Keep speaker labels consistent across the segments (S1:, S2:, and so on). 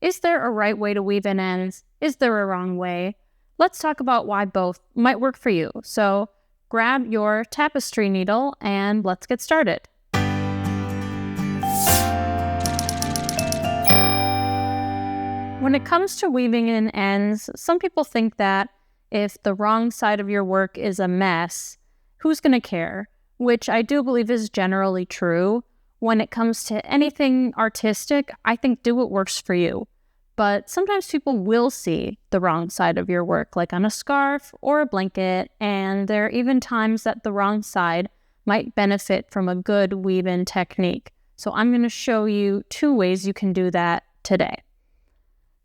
S1: Is there a right way to weave in ends? Is there a wrong way? Let's talk about why both might work for you. So grab your tapestry needle and let's get started. When it comes to weaving in ends, some people think that if the wrong side of your work is a mess, who's going to care? Which I do believe is generally true. When it comes to anything artistic, I think do what works for you. But sometimes people will see the wrong side of your work, like on a scarf or a blanket, and there are even times that the wrong side might benefit from a good weave-in technique. So I'm going to show you 2 ways you can do that today.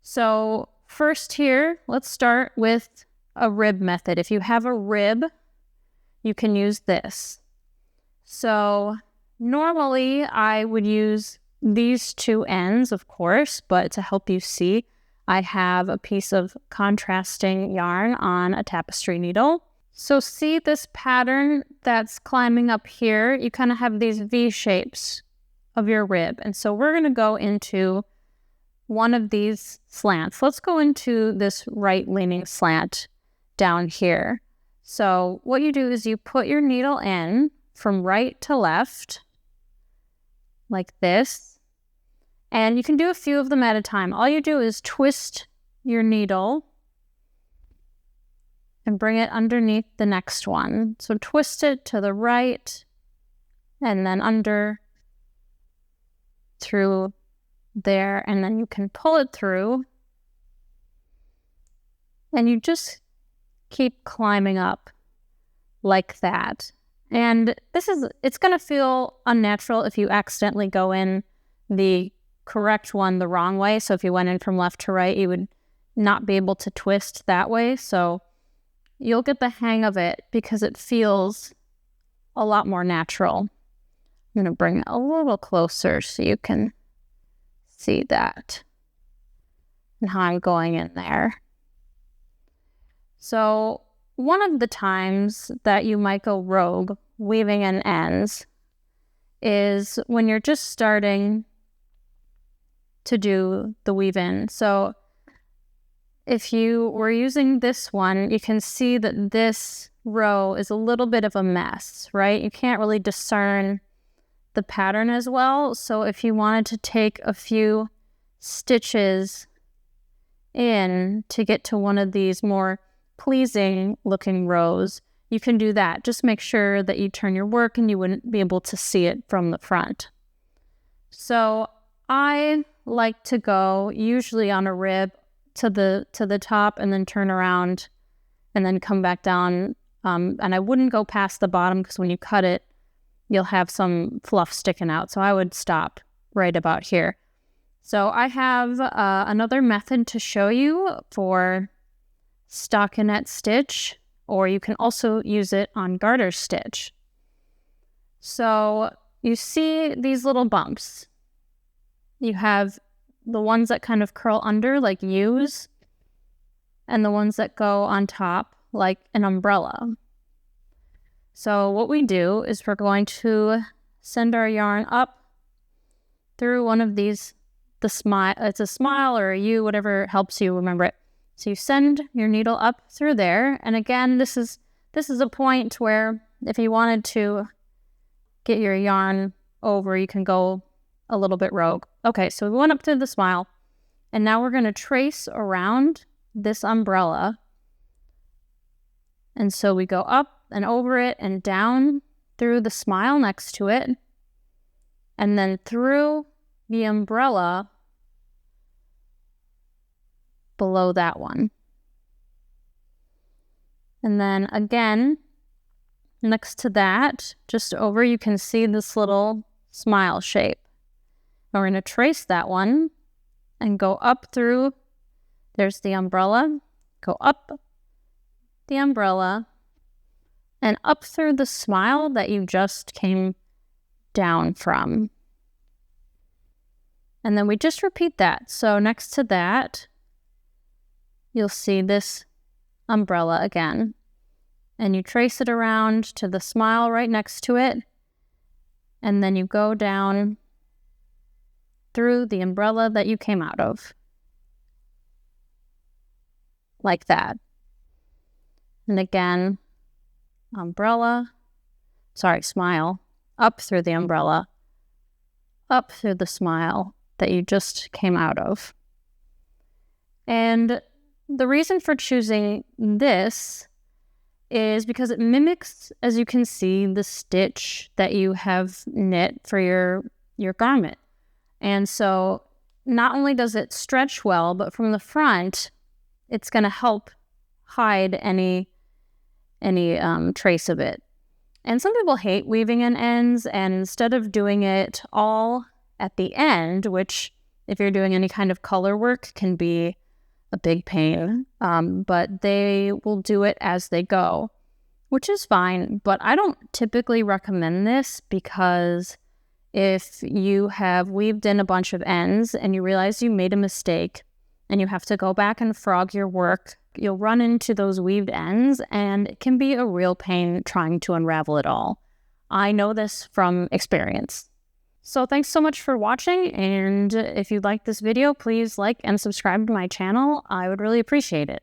S1: So first here, let's start with a rib method. If you have a rib, you can use this. So normally I would use these 2 ends, of course, but to help you see, I have a piece of contrasting yarn on a tapestry needle. So see this pattern that's climbing up here? You kind of have these V shapes of your rib. And so we're going to go into one of these slants. Let's go into this right-leaning slant down here. So what you do is you put your needle in from right to left, like this. And you can do a few of them at a time. All you do is twist your needle and bring it underneath the next one. So twist it to the right and then under through there, and then you can pull it through and you just keep climbing up like that. And it's going to feel unnatural if you accidentally go in the correct one the wrong way. So if you went in from left to right, you would not be able to twist that way. So you'll get the hang of it because it feels a lot more natural. I'm going to bring it a little closer so you can see that and how I'm going in there. So one of the times that you might go rogue weaving in ends is when you're just starting to do the weave in. So if you were using this one, you can see that this row is a little bit of a mess, right? You can't really discern the pattern as well. So if you wanted to take a few stitches in to get to one of these more pleasing looking rows, you can do that. Just make sure that you turn your work and you wouldn't be able to see it from the front. So I like to go usually on a rib to the top and then turn around and then come back down. And I wouldn't go past the bottom because when you cut it, you'll have some fluff sticking out. So I would stop right about here. So I have another method to show you for stockinette stitch, or you can also use it on garter stitch. So you see these little bumps. You have the ones that kind of curl under like U's, and the ones that go on top like an umbrella. So what we do is we're going to send our yarn up through one of these, it's a smile or a U, whatever helps you remember it. So you send your needle up through there. And again, this is a point where if you wanted to get your yarn over, you can go a little bit rogue. Okay, so we went up through the smile, and now we're going to trace around this umbrella. And so we go up and over it and down through the smile next to it, and then through the umbrella below that one. And then again, next to that, just over, you can see this little smile shape. And we're going to trace that one and go up through, there's the umbrella, go up the umbrella and up through the smile that you just came down from. And then we just repeat that. So next to that, you'll see this umbrella again. And you trace it around to the smile right next to it. And then you go down through the umbrella that you came out of. like that. And again, smile, up through the umbrella, up through the smile that you just came out of. And the reason for choosing this is because it mimics, as you can see, the stitch that you have knit for your garment. And so not only does it stretch well, but from the front, it's going to help hide any trace of it. And some people hate weaving in ends, and instead of doing it all at the end, which if you're doing any kind of color work can be a big pain, but they will do it as they go, which is fine. But I don't typically recommend this, because if you have weaved in a bunch of ends and you realize you made a mistake and you have to go back and frog your work, you'll run into those weaved ends, and it can be a real pain trying to unravel it all. I know this from experience. So thanks so much for watching, and if you liked this video, please like and subscribe to my channel. I would really appreciate it.